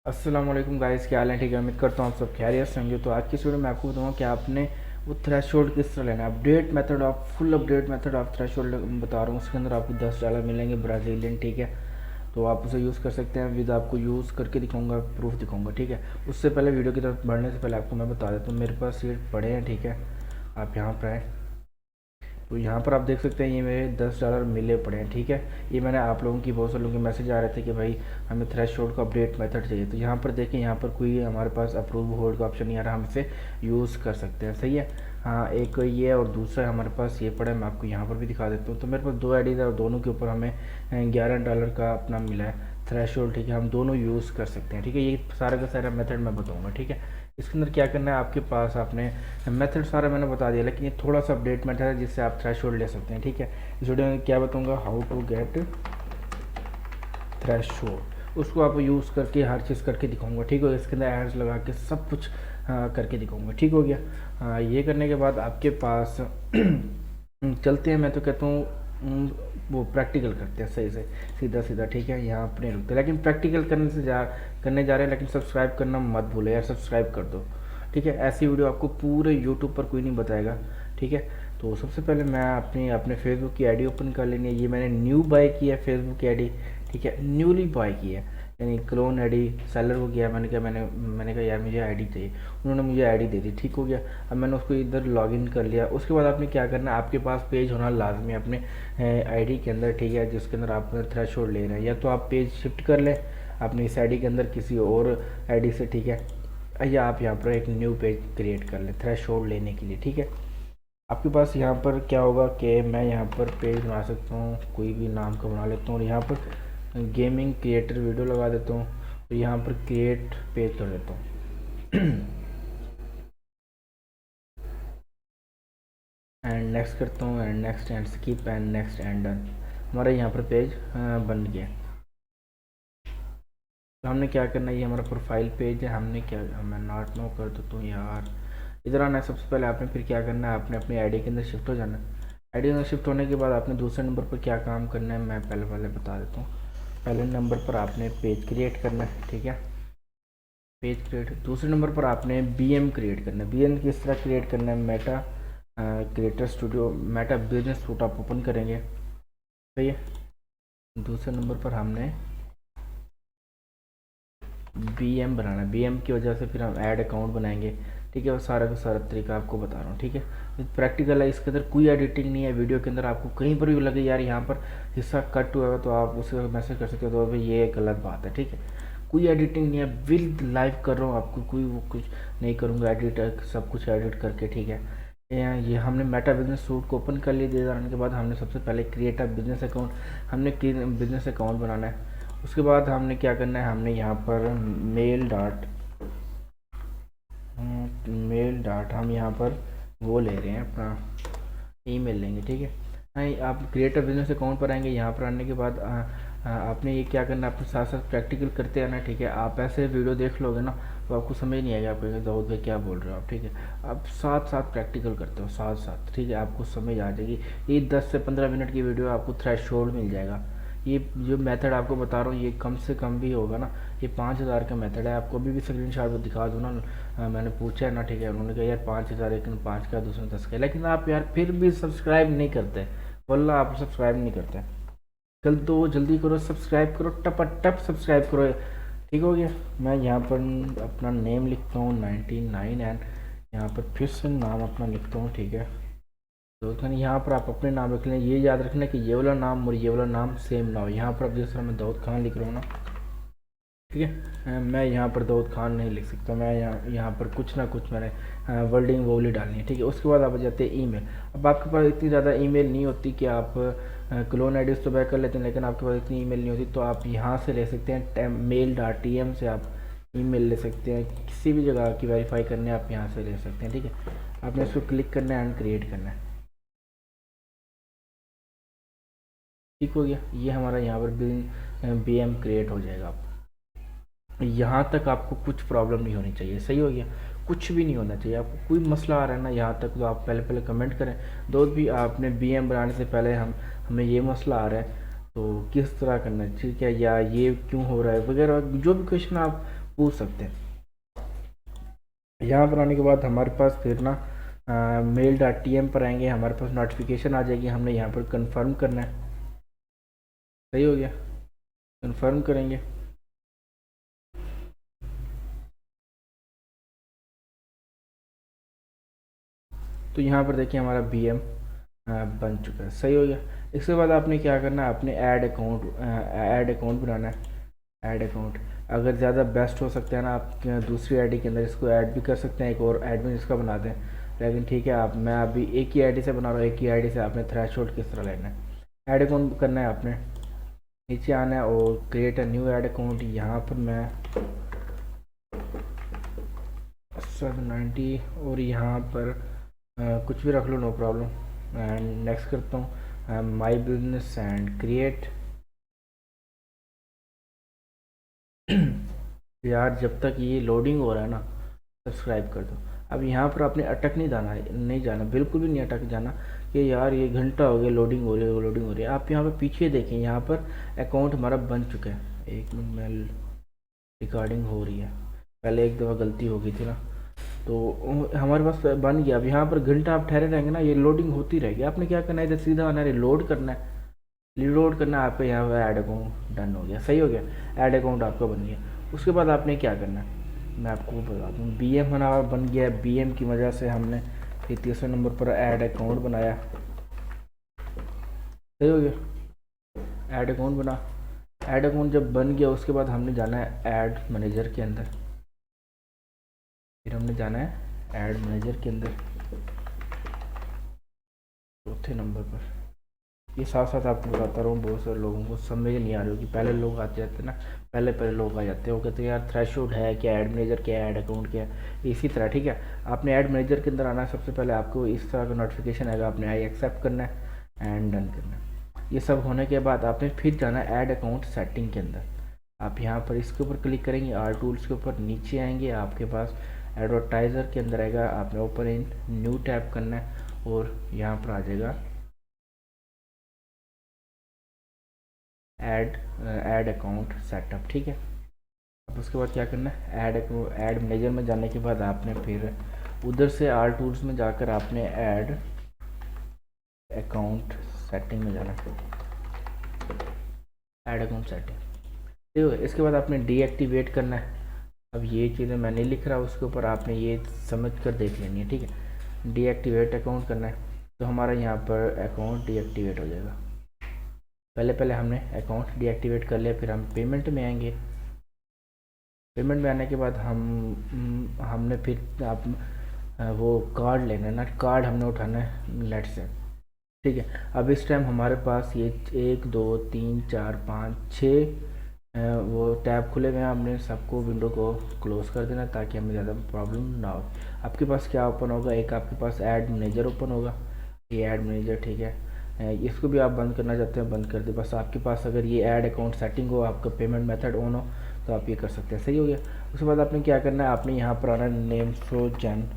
अस्सलाम वालेकुम गाइस, क्या हाल है? ठीक है, उम्मीद करता हूँ आप सब खैरियत से होंगे। तो आज की इस वीडियो में आपको बताऊंगा कि आपने वो थ्रेशोल्ड किस तरह लेना है। Update method of full update method of threshold बता रहा हूँ। उसके अंदर आपको $10 मिलेंगे ब्राज़ीलियन, ठीक है। तो आप उसे यूज़ कर सकते हैं। विद आपको यूज़ करके दिखाऊंगा, प्रूफ दिखाऊंगा, ठीक है। उससे पहले वीडियो की तरफ बढ़ने से पहले आपको मैं बता देता हूँ, मेरे पास ये पड़े हैं, ठीक है। आप यहाँ पर आए तो यहाँ पर आप देख सकते हैं ये मेरे $10 मिले पड़े हैं, ठीक है। ये मैंने आप लोगों की बहुत से लोगों के मैसेज आ रहे थे कि भाई हमें थ्रेशोल्ड का अपडेट मेथड चाहिए। तो यहाँ पर देखें, यहाँ पर कोई हमारे पास अप्रूव होल्ड का ऑप्शन नहीं आ रहा, हम इसे यूज़ कर सकते हैं, सही है। हाँ, एक ये और दूसरा हमारे पास ये पड़ा है, मैं आपको यहाँ पर भी दिखा देता हूँ। तो मेरे पास दो आईडीज़ है और दोनों के ऊपर हमें $11 का अपना मिला है थ्रेशोल्ड, ठीक है। हम दोनों यूज़ कर सकते हैं, ठीक है। ये सारा का सारा मेथड मैं बताऊँगा, ठीक है। इसके अंदर क्या करना है आपके पास, आपने मेथड सारा मैंने बता दिया, लेकिन ये थोड़ा सा अपडेट मेथड है जिससे आप थ्रेशोल्ड ले सकते हैं, ठीक है। इस वीडियो में क्या बताऊंगा, हाउ टू गेट थ्रेशोल्ड, उसको आप यूज़ करके हर चीज़ करके दिखाऊंगा, ठीक हो। इसके अंदर एड्स लगा के सब कुछ करके दिखाऊंगा, ठीक हो गया। ये करने के बाद आपके पास चलते हैं, मैं तो कहता हूँ वो प्रैक्टिकल करते हैं सही से, सीधा सीधा, ठीक है। यहाँ अपने रुकते, लेकिन प्रैक्टिकल करने जा रहे हैं, लेकिन सब्सक्राइब करना मत भूलो यार, सब्सक्राइब कर दो, ठीक है। ऐसी वीडियो आपको पूरे यूट्यूब पर कोई नहीं बताएगा, ठीक है। तो सबसे पहले मैं अपने फेसबुक की आईडी ओपन कर लेनी है। ये मैंने न्यू बाय किया है फेसबुक की आईडी, ठीक है, न्यूली बाय की है, यानी क्लोन आईडी सेलर को किया। मैंने कहा यार मुझे आईडी चाहिए, उन्होंने मुझे आईडी दे दी, ठीक हो गया। अब मैंने उसको इधर लॉगिन कर लिया। उसके बाद आपने क्या करना है, आपके पास पेज होना लाजमी है अपने आईडी के अंदर, ठीक है, जिसके अंदर आप थ्रेशोल्ड ले रहे हैं। या तो आप पेज शिफ्ट कर लें अपनी इस आईडी के अंदर किसी और आईडी से, ठीक है, या आप यहाँ पर एक न्यू पेज क्रिएट कर लें थ्रेशोल्ड लेने के लिए, ठीक है। आपके पास यहाँ पर क्या होगा कि मैं यहाँ पर पेज बना सकता हूँ, कोई भी नाम का बना लेता हूँ, और यहाँ पर गेमिंग क्रिएटर वीडियो लगा देता हूँ, और यहाँ पर क्रिएट पेज कर देता हूँ एंड नेक्स्ट करता हूँ, and next and skip and next and done. हमारा यहाँ पर पेज बन गया। तो हमने क्या करना है, ये हमारा प्रोफाइल पेज है। हमने क्या, मैं नॉट नो कर देता हूँ यार, इधर आना है। सबसे पहले आपने फिर क्या करना है, आपने अपनी आईडी के अंदर शिफ्ट हो जाना है। आईडी के अंदर शिफ्ट होने के बाद आपने दूसरे नंबर पर क्या काम करना है, मैं पहले बता देता हूँ। पहले नंबर पर आपने पेज क्रिएट करना है, ठीक है, पेज क्रिएट। दूसरे नंबर पर आपने बीएम क्रिएट करना है। बीएम किस तरह क्रिएट करना है, Meta creator studio, Meta business suit आप ओपन करेंगे, सही है। दूसरे नंबर पर हमने बीएम बनाना है, बीएम की वजह से फिर हम ऐड अकाउंट बनाएंगे, ठीक है। और सारा का सारा तरीका आपको बता रहा हूँ, ठीक है। प्रैक्टिकल है, इसके अंदर कोई एडिटिंग नहीं है। वीडियो के अंदर आपको कहीं पर भी लगे यार यहाँ पर हिस्सा कट हुआ है, तो आप उसे मैसेज कर सकते हो, तो भाई ये गलत बात है, ठीक है। कोई एडिटिंग नहीं है, विद लाइव कर रहा हूँ, आपको कोई वो कुछ नहीं करूँगा एडिट, सब कुछ एडिट करके, ठीक है। ये हमने मेटा बिजनेस सूट को ओपन कर लिया। दे जाने के बाद हमने सबसे पहले क्रिएट अ बिजनेस अकाउंट, हमने बिजनेस अकाउंट बनाना है। उसके बाद हमने क्या करना है, हमने यहाँ पर मेल डाट हम यहाँ पर वो ले रहे हैं, अपना ईमेल लेंगे, ठीक है। नहीं, आप क्रिएटर बिजनेस अकाउंट पर आएंगे। यहाँ पर आने के बाद आपने ये क्या करना है, अपने साथ साथ प्रैक्टिकल करते आना, ठीक है। आप ऐसे वीडियो देख लोगे ना तो आपको समझ नहीं आएगा, आप कहेंगे दाऊद भाई क्या बोल रहे हो आप, ठीक है। आप साथ साथ प्रैक्टिकल करते हो साथ साथ, ठीक है, आपको समझ आ जाएगी। ये 10 से 15 मिनट की वीडियो आपको थ्रेशोल्ड मिल जाएगा। ये जो मेथड आपको बता रहा हूँ ये कम से कम भी होगा ना, ये 5,000 का मेथड है। आपको अभी भी स्क्रीन शॉट दिखा दूँ ना, मैंने पूछा है ना, ठीक है। उन्होंने कहा यार 5,000, लेकिन 5 का, दूसरे 10 का, लेकिन आप यार फिर भी सब्सक्राइब नहीं करते, वल्ला आप सब्सक्राइब नहीं करते। तो जल्दी करो, सब्सक्राइब करो, टप टप सब्सक्राइब करो, ठीक हो गया। मैं यहाँ पर अपना नेम लिखता हूँ 99, एंड यहाँ पर फिर से नाम अपना लिखता हूँ, ठीक है। तो खान, यहाँ पर आप अपने नाम लिख लें। ये याद रखना कि ये वाला नाम और ये वाला नाम सेम ना हो। यहाँ पर अब जिस तरह मैं दाऊद खान लिख रहा हूँ ना, ठीक है, मैं यहाँ पर दाऊद खान नहीं लिख सकता। मैं यहाँ पर कुछ ना कुछ मैंने वर्डिंग वोली डालनी है, ठीक है। उसके बाद आप आ जाते हैं ईमेल। अब आपके पास इतनी ज़्यादा ईमेल नहीं होती कि आप क्लोन आईडीज़ तो बैक कर लेते हैं, लेकिन आपके पास इतनी ईमेल नहीं होती, तो आप यहाँ से ले सकते हैं, mail.tm से आप ईमेल ले सकते हैं। किसी भी जगह की वेरीफाई करने आप यहाँ से ले सकते हैं, ठीक है। आपने इसको क्लिक करना है एंड क्रिएट करना है, ठीक हो गया। ये हमारा यहाँ पर BM क्रिएट हो जाएगा। आप यहाँ तक आपको कुछ प्रॉब्लम नहीं होनी चाहिए, सही हो गया। कुछ भी नहीं होना चाहिए, आपको कोई मसला आ रहा है ना यहाँ तक, तो आप पहले पहले कमेंट करें। दोस्त भी आपने BM बनाने से पहले हमें ये मसला आ रहा है, तो किस तरह करना है, ठीक है, या ये क्यों हो रहा है वगैरह, जो भी क्वेश्चन आप पूछ सकते हैं। यहाँ पर आने के बाद हमारे पास फिर ना mail.tm पर आएंगे, हमारे पास नोटिफिकेशन आ जाएगी, हमने यहाँ पर कंफर्म करना है। सही हो गया, कंफर्म करेंगे। तो यहाँ पर देखिए हमारा BM बन चुका है। सही हो गया। इसके बाद आपने क्या करना है, अपने ऐड अकाउंट बनाना है। ऐड अकाउंट अगर ज़्यादा बेस्ट हो सकता है ना, आप दूसरी आईडी के अंदर इसको ऐड भी कर सकते हैं, एक और एडमिन इसका बना दें। लेकिन ठीक है, आप मैं अभी एक ही आईडी से बना रहा हूँ, एक ही आईडी से आपने थ्रेशोल्ड किस तरह लेना है। ऐड अकाउंट करना है आपने, नीचे आना है और create a new add account. यहाँ पर मैं 790 और यहाँ पर कुछ भी रख लो, नो प्रॉब्लम। एंड नेक्स्ट करता हूँ माई बिजनेस एंड क्रिएट। यार जब तक ये लोडिंग हो रहा है ना, सब्सक्राइब कर दो। अब यहाँ पर आपने अटक नहीं जाना, नहीं जाना, बिल्कुल भी नहीं अटक जाना कि यार ये घंटा हो गया लोडिंग हो रही है, लोडिंग हो रही है। आप यहाँ पर पीछे देखें, यहाँ पर अकाउंट हमारा बन चुका है। एक मिनट में रिकॉर्डिंग हो रही है, पहले एक दफ़ा गलती हो गई थी ना, तो हमारे पास बन गया। अब यहाँ पर घंटा आप ठहरे रहेंगे ना, ये लोडिंग होती रहेगी। आपने क्या करना है, इधर सीधा आना है, रिलोड करना है। रिलोड करना है आपका, यहाँ पर ऐड अकाउंट डन हो गया। सही हो गया, ऐड अकाउंट आपका बन गया। उसके बाद आपने क्या करना है मैं आपको बता दूँ, BM हमारा बन गया है। BM की वजह से हमने फिर तीसरे नंबर पर ऐड अकाउंट बनाया। सही हो गया, ऐड अकाउंट बना। ऐड अकाउंट जब बन गया उसके बाद हमने जाना है ऐड मैनेजर के अंदर। फिर हमने जाना है ऐड मैनेजर के अंदर चौथे नंबर पर। ये साथ साथ आपको बताता रहा हूँ, बहुत सारे लोगों को समझ नहीं आ रही होगी। पहले लोग आते जाते ना, पहले लोग आ जाते हैं, वो कहते हैं यार थ्रेशोल्ड है क्या, ऐड मैनेजर क्या है, ऐड अकाउंट क्या है। इसी तरह ठीक है, आपने ऐड मैनेजर के अंदर आना है। सबसे पहले आपको इस तरह का नोटिफिकेशन आएगा, आपने आई एक्सेप्ट करना है एंड डन करना है। ये सब होने के बाद आपने फिर जाना है ऐड अकाउंट सेटिंग के अंदर। आप यहाँ पर इसके ऊपर क्लिक करेंगे, आर टूल्स के ऊपर नीचे आएंगे, आपके पास एडवर्टाइज़र के अंदर आएगा, आपने ओपन इन न्यू टैप करना है और यहाँ पर आ जाएगा ऐड अकाउंट सेटअप। ठीक है, अब उसके बाद क्या करना है, ऐड मैनेजर में जाने के बाद आपने फिर उधर से आर टूल्स में जाकर आपने ऐड अकाउंट सेटिंग में जाना है, ऐड अकाउंट सेटिंग। ठीक है, इसके बाद आपने डीएक्टिवेट करना है। अब ये चीज़ें मैं नहीं लिख रहा, उसके ऊपर आपने ये समझ कर देख लेनी है। ठीक है, डीएक्टिवेट अकाउंट करना है, तो हमारा यहाँ पर अकाउंट डीएक्टिवेट हो जाएगा। पहले हमने अकाउंट डीएक्टिवेट कर लिया, फिर हम पेमेंट में आएंगे। पेमेंट में आने के बाद हमने फिर आप वो कार्ड लेना है ना, कार्ड हमने उठाना है नेट से। ठीक है, अब इस टाइम हमारे पास ये 1 2 3 4 5 6 वो टैब खुले हुए हैं। हमने सबको विंडो को क्लोज कर देना ताकि हमें ज़्यादा प्रॉब्लम ना हो। आपके पास क्या ओपन होगा, एक आपके पास ऐड मैनेजर ओपन होगा, ये ऐड मैनेजर। ठीक है, इसको भी आप बंद करना चाहते हैं बंद कर दे। बस आपके पास अगर ये ऐड अकाउंट सेटिंग हो, आपका पेमेंट मेथड ऑन हो, तो आप ये कर सकते हैं। सही हो गया। उसके बाद आपने क्या करना है, आपने यहाँ पर आना है नेम फ्रोजन।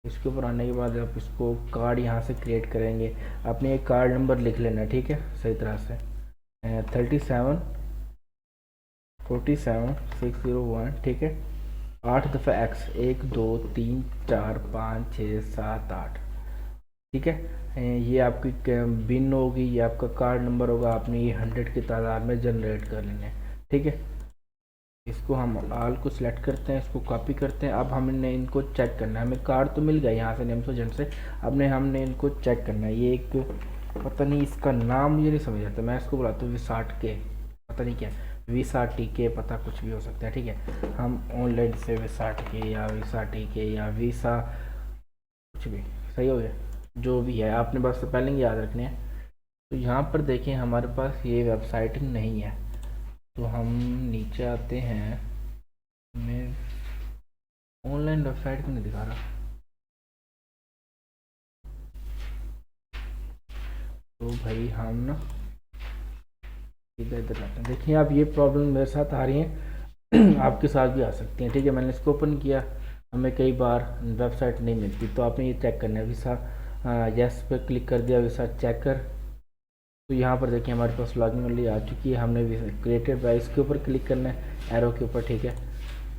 इसके ऊपर आने के बाद आप इसको कार्ड यहाँ से क्रिएट करेंगे। आपने एक कार्ड नंबर लिख लेना, ठीक है, सही तरह से 37 47 601। ठीक है, 8 दफ़ा एक्स, 1 2 3 4 5 6 7 8। ठीक है, ये आपकी बिन होगी, ये आपका कार्ड नंबर होगा। आपने ये 100 की तादाद में जनरेट कर लेना है। ठीक है, इसको हम ऑल को सिलेक्ट करते हैं, इसको कॉपी करते हैं। अब हमने इनको चेक करना है, हमें कार्ड तो मिल गया यहाँ से नेम सोजन से। अब हमने इनको चेक करना है। ये एक पता नहीं इसका नाम मुझे नहीं समझ आता, मैं इसको बुलाता हूँ विसाट के, पता नहीं क्या वीसा टी के, पता कुछ भी हो सकता है। ठीक है, हम ऑनलाइन से विसाट के या वीसा टी के या वीसा कुछ भी, सही हो गया, जो भी है आपने बस स्पेलिंग याद रखने हैं। तो यहाँ पर देखें हमारे पास ये वेबसाइट नहीं है, तो हम नीचे आते हैं। मैं ऑनलाइन वेबसाइट क्यों नहीं दिखा रहा, तो भाई हम ना इधर इधर लाते हैं। देखिए आप ये प्रॉब्लम मेरे साथ आ रही है आपके साथ भी आ सकती हैं। ठीक है, मैंने इसको ओपन किया, हमें कई बार वेबसाइट नहीं मिलती, तो आपने ये चेक करना है। वीसा यस पे क्लिक कर दिया, वीसा चेकर, तो यहाँ पर देखिए हमारे पास लॉगिन ओनली आ चुकी है। हमने क्रिएटेड बाय इसके ऊपर क्लिक करना है, एरो के ऊपर, ठीक है,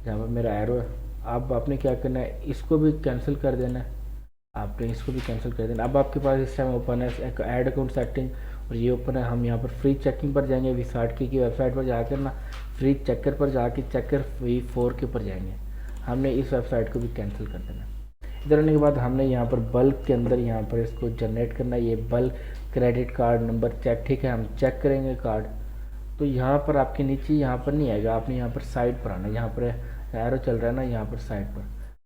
जहाँ पर मेरा एरो है। अब आपने क्या करना है, इसको भी कैंसिल कर देना है, आपने इसको भी कैंसिल कर देना। अब आपके पास इस टाइम ओपन है ऐड अकाउंट सेटिंग, और ये ओपन है। हम यहाँ पर फ्री चेकिंग पर जाएंगे, विसार्ट की वेबसाइट पर जाकर ना फ्री चेकर पर जाके चेकर V4 के ऊपर जाएंगे। हमने इस वेबसाइट को भी कैंसिल कर देना। इधर आने के बाद हमने यहाँ पर बल्क के अंदर यहाँ पर इसको जनरेट करना है, ये bulk credit card number check, ठीक है, हम चेक करेंगे कार्ड। तो यहाँ पर आपके नीचे यहाँ पर नहीं आएगा, आपने यहाँ पर साइड पर आना है, यहाँ पर एरो चल रहा है ना यहाँ पर साइड पर।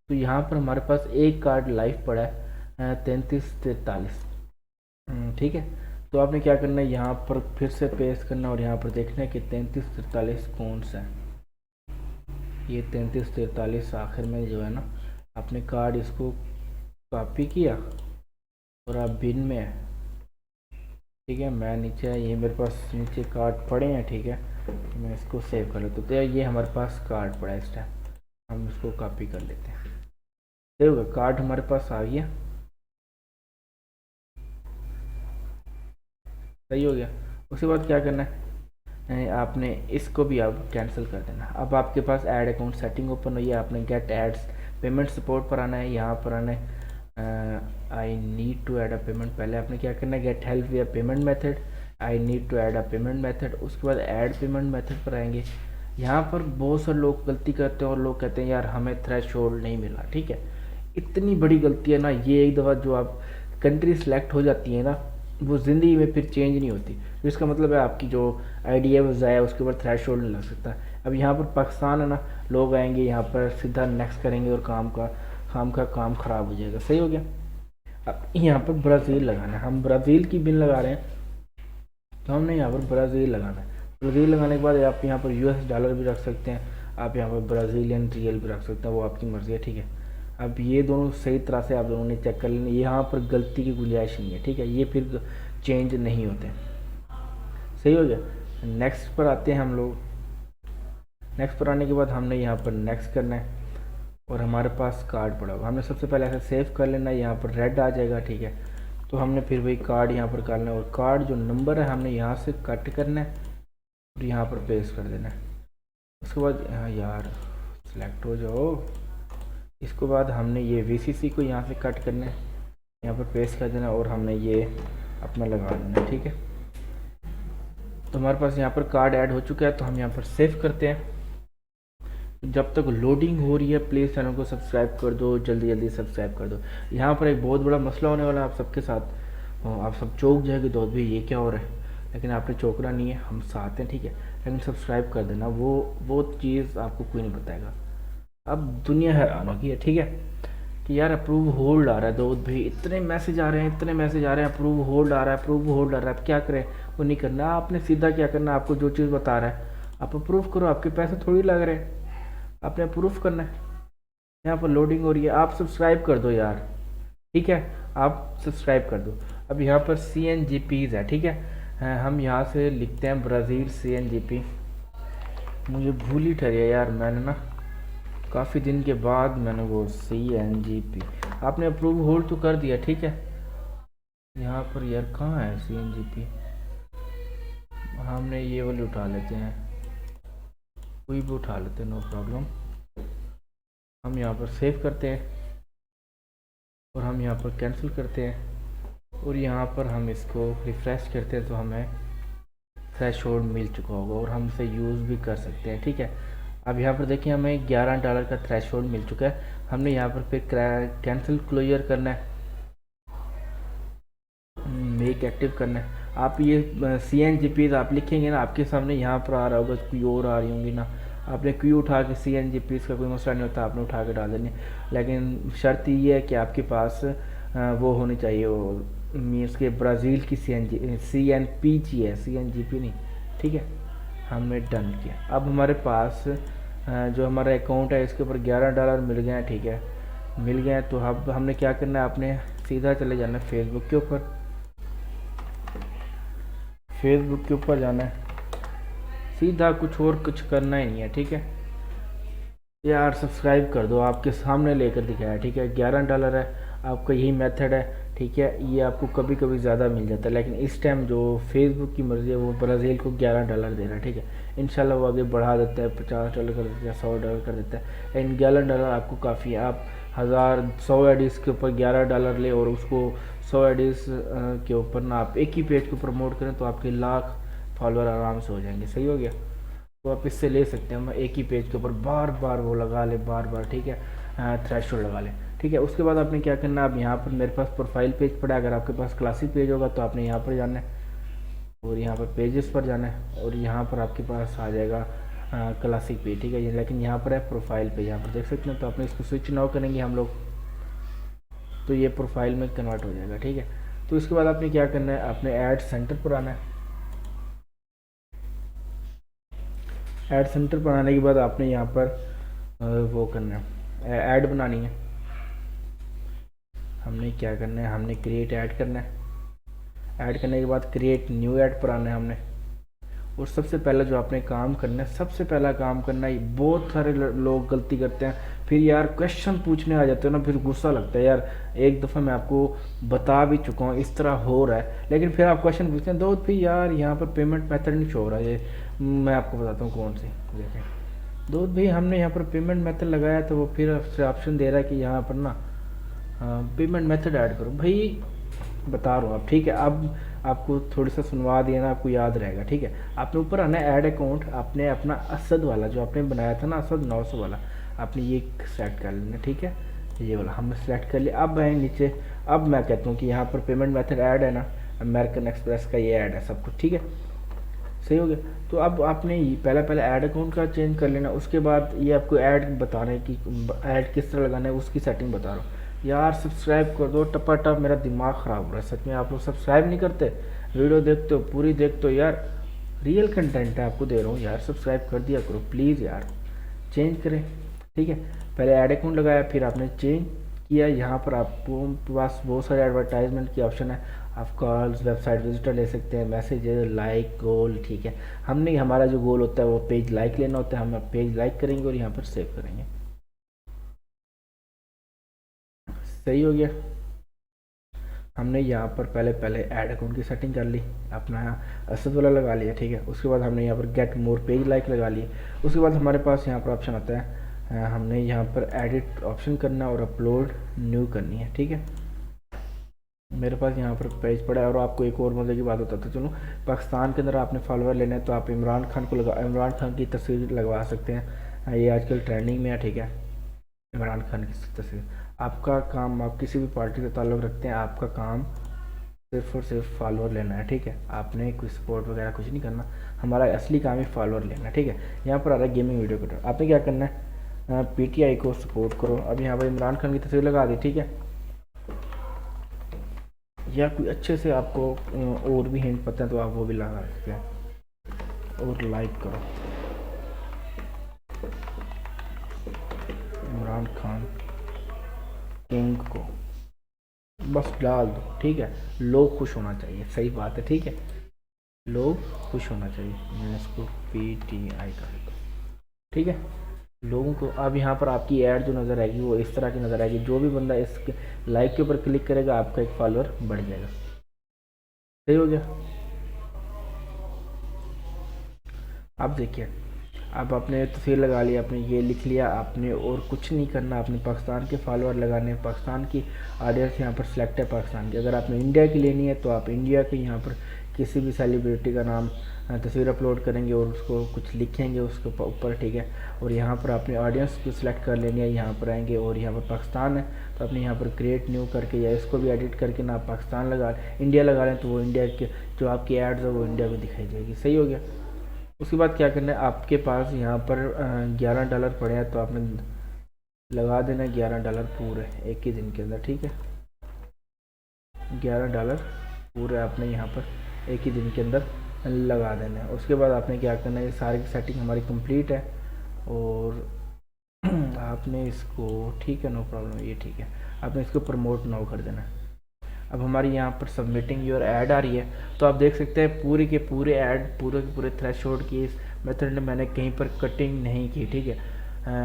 तो यहाँ पर हमारे पास एक कार्ड लाइव पड़ा है 3343, ठीक है। तो आपने क्या करना है, यहाँ पर फिर से पेस्ट करना और यहाँ पर देखना है कि 3343 कौन सा है। ये 3343 आखिर में जो है ना, आपने कार्ड इसको कॉपी किया और आप बिन में है, ठीक है। मैं नीचे ये मेरे पास नीचे कार्ड पड़े हैं, ठीक है, तो मैं इसको सेव कर लेता हूँ। तो ये हमारे पास कार्ड पड़ा है इस टाइम, हम इसको कॉपी कर लेते हैं। देखो कार्ड हमारे पास आ गया, सही हो गया। उसके बाद क्या करना है, आपने इसको भी अब कैंसिल कर देना। अब आपके पास ऐड अकाउंट सेटिंग ओपन हुई है, आपने गेट एड्स पेमेंट सपोर्ट पर आना है, यहाँ पर आना है I need to add a payment. पहले आपने क्या करना है, get help with payment method, I need to add a payment method. उसके बाद ऐड पेमेंट मेथड पर आएंगे। यहाँ पर बहुत सारे लोग गलती करते हैं और लोग कहते हैं यार हमें थ्रेशोल्ड नहीं मिला, ठीक है। इतनी बड़ी गलती है ना ये, एक दफ़ा जो आप कंट्री सेलेक्ट हो जाती है ना, वो ज़िंदगी में फिर चेंज नहीं होती। तो इसका मतलब है आपकी जो आईडी है वो ज़ाया, उसके ऊपर थ्रेशोल्ड नहीं लग सकता। अब यहाँ पर पाकिस्तान है ना, लोग आएंगे यहाँ पर सीधा नेक्स्ट करेंगे और काम ख़राब हो जाएगा, सही हो गया। अब यहाँ पर ब्राज़ील लगाना है, हम ब्राज़ील की बिन लगा रहे हैं, तो हमने यहाँ पर ब्राज़ील लगाना है। ब्राज़ील लगाने के बाद आप यहाँ पर US डॉलर भी रख सकते हैं, आप यहाँ पर ब्राज़ीलियन रियल भी रख सकते हैं, वो आपकी मर्ज़ी है, ठीक है। अब ये दोनों सही तरह से आप लोगों ने चेक कर लेना, यहाँ पर गलती की गुंजाइश नहीं है, ठीक है, ये फिर चेंज नहीं होते, सही हो गया। नेक्स्ट पर आते हैं हम लोग। नेक्स्ट पर आने के बाद हमने यहाँ पर नेक्स्ट करना है और हमारे पास कार्ड पड़ा हुआ, हमने सबसे पहले ऐसे सेव कर लेना है, यहाँ पर रेड आ जाएगा, ठीक है। तो हमने फिर वही कार्ड यहाँ पर करना है और कार्ड जो नंबर है हमने यहाँ से कट करना है और यहाँ पर पेस्ट कर देना है। उसके बाद यार सिलेक्ट हो जाओ। इसके बाद हमने ये VCC को यहाँ से कट करना है, यहाँ पर पेस्ट कर देना और हमने ये अपना लगा देना, ठीक है। तो हमारे पास यहाँ पर कार्ड ऐड हो चुका है, तो हम यहाँ पर सेव करते हैं। जब तक लोडिंग हो रही है प्लीज़ चैनल को सब्सक्राइब कर दो, जल्दी जल्दी सब्सक्राइब कर दो। यहाँ पर एक बहुत बड़ा मसला होने वाला है आप सबके साथ, आप सब चौंक जाएंगे दोस्त भी ये क्या हो रहा है, लेकिन आपने चौंकना नहीं है, हम साथ हैं, ठीक है। लेकिन सब्सक्राइब कर देना, वो चीज़ आपको कोई नहीं बताएगा। अब दुनिया हैरान होगी है, ठीक है, कि यार अप्रूव होल्ड आ रहा है दोस्त भाई, इतने मैसेज आ रहे हैं, इतने मैसेज आ रहे हैं, अप्रूव होल्ड आ रहा है, अप्रूव होल्ड आ रहा है। अब क्या करें, वो नहीं करना, आपने सीधा क्या करना, आपको जो चीज़ बता रहा है आप अप्रूव करो, आपके पैसे थोड़ी लग रहे हैं, आपने अप्रूव करना है। यहाँ पर लोडिंग हो रही है, आप सब्सक्राइब कर दो यार, ठीक है, आप सब्सक्राइब कर दो। अब यहाँ पर CNGPs है, ठीक है, हम यहाँ से लिखते हैं ब्राज़ील CNGP। मुझे भूल ही ठहरी यार, मैंने ना काफ़ी दिन के बाद मैंने वो CNGP, आपने अप्रूव होल्ड तो कर दिया, ठीक है। यहाँ पर यार कहाँ है CNGP, हमने ये वाले उठा लेते हैं, कोई भी उठा लेते हैं, नो प्रॉब्लम। हम यहाँ पर सेव करते हैं और हम यहाँ पर कैंसिल करते हैं और यहाँ पर हम इसको रिफ़्रेश करते हैं तो हमें थ्रेशोल्ड मिल चुका होगा और हम इसे यूज़ भी कर सकते हैं, ठीक है। अब यहाँ पर देखिए हमें $11 का थ्रेशोल्ड मिल चुका है। हमने यहाँ पर फिर कैंसिल क्लोजर करना है, मेक एक्टिव करना है। आप ये CNGPs आप लिखेंगे ना, आपके सामने यहाँ पर आ रहा होगा, कोई और आ रही होंगी ना, आपने क्यों उठा के CNGPs का कोई मसला नहीं होता, आपने उठा के डाल देनी। लेकिन शर्त ये है कि आपके पास वो होनी चाहिए, वो मीन्स के ब्राज़ील की CNP चाहिए, CNGP नहीं, ठीक है। हमने डन किया। अब हमारे पास जो हमारा अकाउंट है इसके ऊपर $11 मिल गए हैं, ठीक है, मिल गए हैं। तो अब हमने क्या करना है, आपने सीधा चले जाना है फेसबुक के ऊपर, फेसबुक के ऊपर जाना है सीधा, कुछ करना ही नहीं है, ठीक है यार। सब्सक्राइब कर दो, आपके सामने लेकर दिखाया, ठीक है, $11 है, आपका यही मेथड है, ठीक है, ये आपको कभी कभी ज़्यादा मिल जाता है, लेकिन इस टाइम जो फेसबुक की मर्ज़ी है वो ब्राज़ील को $11 दे रहा है। ठीक है, इंशाल्लाह वो आगे बढ़ा देता है, $50 कर देता है, $100 कर देता है, एंड $11 आपको काफ़ी है। आप 100 के ऊपर $11 ले और उसको 100 के ऊपर ना आप एक ही पेज को प्रमोट करें तो आपके लाख फॉलोअर आराम से हो जाएंगे। सही हो गया, तो आप इससे ले सकते हैं। हम एक ही पेज के ऊपर बार बार वो लगा ले, बार बार, ठीक है, थ्रेशोल्ड लगा लें। ठीक है, उसके बाद आपने क्या करना है, अब यहाँ पर मेरे पास प्रोफाइल पेज पड़ा है, अगर आपके पास क्लासिक पेज होगा तो आपने यहाँ पर जाना है और यहाँ पर पेजेस पर जाना है और यहाँ पर आपके पास आ जाएगा क्लासिक पेज। ठीक है, लेकिन यहाँ पर है प्रोफाइल पेज, यहाँ पर देख सकते हैं। तो आपने इसको स्विच नाउ करेंगे हम लोग तो ये प्रोफाइल में कन्वर्ट हो जाएगा। ठीक है, तो इसके बाद आपने क्या करना है, आपने ऐड सेंटर पर आना है। ऐड सेंटर पर आने के बाद आपने यहाँ पर वो करना है, ऐड बनानी है। हमने क्या करना है, हमने क्रिएट ऐड करना है। ऐड करने के बाद क्रिएट न्यू ऐड पर आना है हमने। और सबसे पहला जो आपने काम करना है, सबसे पहला काम करना है, बहुत सारे लोग गलती करते हैं, फिर यार क्वेश्चन पूछने आ जाते हो ना, फिर गुस्सा लगता है यार। एक दफ़ा मैं आपको बता भी चुका हूँ इस तरह हो रहा है, लेकिन फिर आप क्वेश्चन पूछते हैं दोस्त भी यार यहाँ पर पेमेंट मेथड नहीं शो हो रहा है। ये मैं आपको बताता हूँ कौन सी, देखें दोस्त भाई, हमने यहाँ पर पेमेंट मेथड लगाया तो वो फिर ऑप्शन दे रहा है कि यहाँ पर ना पेमेंट मेथड ऐड करो। भाई बता रहा हूँ आप, ठीक है, अब आपको थोड़ी सा सुनवा दिया ना, आपको याद रहेगा। ठीक है, आपने ऊपर आना है ऐड अकाउंट, आपने अपना असद वाला जो आपने बनाया था ना, असद 900 वाला, आपने ये सेलेक्ट कर लेना। ठीक है, ये वाला हमने सेलेक्ट कर लिया। अब आए नीचे, अब मैं कहता हूँ कि यहाँ पर पेमेंट मेथड ऐड है ना, अमेरिकन एक्सप्रेस का ये ऐड है सब कुछ। ठीक है, सही हो गया। तो अब आपने पहले ऐड अकाउंट का चेंज कर लेना। उसके बाद ये आपको ऐड बताने की, ऐड किस तरह लगाना है उसकी सेटिंग बता रहा हूँ। यार सब्सक्राइब कर दो टपाटप, मेरा दिमाग ख़राब हो रहा है सच में। आप लोग सब्सक्राइब नहीं करते, वीडियो देखते हो पूरी, देखते हो यार, रियल कंटेंट है आपको दे रहा हूँ यार, सब्सक्राइब कर दिया करो प्लीज़ यार, चेंज करें। ठीक है, पहले ऐड अकाउंट लगाया, फिर आपने चेंज किया। यहाँ पर आपको पास बहुत सारे एडवर्टाइजमेंट की ऑप्शन है, आप कॉल्स, वेबसाइट विजिटर ले सकते हैं, मैसेजेस, लाइक, गोल। ठीक है, हमने हमारा जो गोल होता है वो पेज लाइक लेना होता है, हम पेज लाइक करेंगे और यहाँ पर सेव करेंगे। सही हो गया, हमने यहाँ पर पहले ऐड अकाउंट की सेटिंग कर ली, अपना असद वाला लगा लिया। ठीक है, उसके बाद हमने यहाँ पर गेट मोर पेज लाइक लगा लिए। उसके बाद हमारे पास यहाँ पर ऑप्शन आता है, हमने यहाँ पर एडिट ऑप्शन करना और अपलोड न्यू करनी है। ठीक है, मेरे पास यहाँ पर पेज पड़ा है। और आपको एक और मजे की बात बताता चलो, पाकिस्तान के अंदर आपने फॉलोअर लेना है तो आप इमरान खान को इमरान खान की तस्वीर लगवा सकते हैं, ये आजकल ट्रेंडिंग में है। ठीक है, इमरान खान की तस्वीर। आपका काम, आप किसी भी पार्टी से ताल्लुक़ रखते हैं, आपका काम सिर्फ और सिर्फ फॉलोअर लेना है। ठीक है, आपने कोई सपोर्ट वगैरह कुछ नहीं करना, हमारा असली काम ही फॉलोअर लेना है। ठीक है, यहाँ पर आ रहा है गेमिंग वीडियो क्रिएटर, आपने क्या करना है, PTI को सपोर्ट करो। अब यहाँ पर इमरान खान की तस्वीर लगा दी। ठीक है, या कोई अच्छे से आपको और भी हिंट पता है तो आप वो भी लगा सकते हैं। और लाइक करो इमरान खान किंग को, बस डाल दो। ठीक है, लोग खुश होना चाहिए, सही बात है। ठीक है, लोग खुश होना चाहिए, मैं इसको PTI कर देता हूँ। ठीक है, लोगों को अब यहाँ पर आपकी ऐड जो नज़र आएगी वो इस तरह की नज़र आएगी, जो भी बंदा इस लाइक के ऊपर क्लिक करेगा आपका एक फॉलोअर बढ़ जाएगा। सही हो गया, अब देखिए, अब आपने तस्वीर लगा लिया, आपने ये लिख लिया, आपने और कुछ नहीं करना। आपने पाकिस्तान के फॉलोअर लगाने, पाकिस्तान की ऑडियंस यहाँ पर सिलेक्ट है पाकिस्तान की। अगर आपने इंडिया की लेनी है तो आप इंडिया के यहाँ पर किसी भी सेलिब्रिटी का नाम, तस्वीर अपलोड करेंगे और उसको कुछ लिखेंगे उसके ऊपर। ठीक है, और यहाँ पर आपने ऑडियंस को सिलेक्ट कर लेनी है, यहाँ पर आएंगे और यहाँ पर पाकिस्तान है तो आपने यहाँ पर क्रिएट न्यू करके या इसको भी एडिट करके ना पाकिस्तान लगा, इंडिया लगा लें तो वो इंडिया के जो आपकी एड्स है वो इंडिया को दिखाई जाएगी। सही हो गया। उसके बाद क्या करना है, आपके पास यहाँ पर $11 पड़े हैं तो आपने लगा देना $11 पूरे एक ही दिन के अंदर। ठीक है, $11 पूरे आपने यहाँ पर एक ही दिन के अंदर लगा देना है। उसके बाद आपने क्या करना है, ये सारी सेटिंग हमारी कंप्लीट है और आपने इसको, ठीक है, नो प्रॉब्लम, ये ठीक है, आपने इसको प्रमोट नाउ कर देना है। अब हमारी यहाँ पर सबमिटिंग योर ऐड आ रही है तो आप देख सकते हैं पूरे के पूरे ऐड, पूरे के पूरे थ्रेशोल्ड की इस मेथड में मैंने कहीं पर कटिंग नहीं की। ठीक है,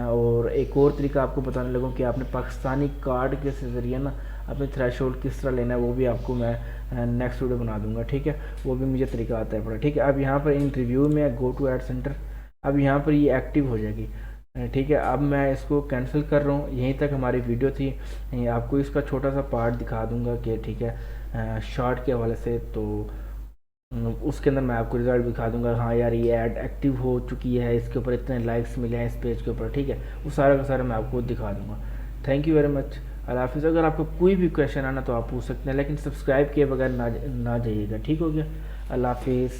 और एक और तरीका आपको बताने लगूँ कि आपने पाकिस्तानी कार्ड के ज़रिए ना अपने थ्रेशोल्ड किस तरह लेना है वो भी आपको मैं नेक्स्ट वीडियो बना दूंगा, ठीक है। वो भी मुझे तरीका आता है पड़ा, ठीक है। अब यहाँ पर इन रिव्यू में गो टू ऐड सेंटर, अब यहाँ पर ये एक्टिव हो जाएगी, ठीक है। अब मैं इसको कैंसिल कर रहा हूँ। यहीं तक हमारी वीडियो थी, आपको इसका छोटा सा पार्ट दिखा दूंगा कि ठीक है शॉर्ट के हवाले से, तो उसके अंदर मैं आपको रिजल्ट दिखा दूंगा, हाँ यार ये ऐड एक्टिव हो चुकी है, इसके ऊपर इतने लाइक्स मिले हैं इस पेज के ऊपर, ठीक है। वो सारा का सारा मैं आपको दिखा दूंगा। थैंक यू वेरी मच, अल्लाह हाफिज़। अगर आपको कोई भी क्वेश्चन आना तो आप पूछ सकते हैं, लेकिन सब्सक्राइब किए बगैर ना जाइएगा, ठीक हो गया। अल्लाह हाफिज़।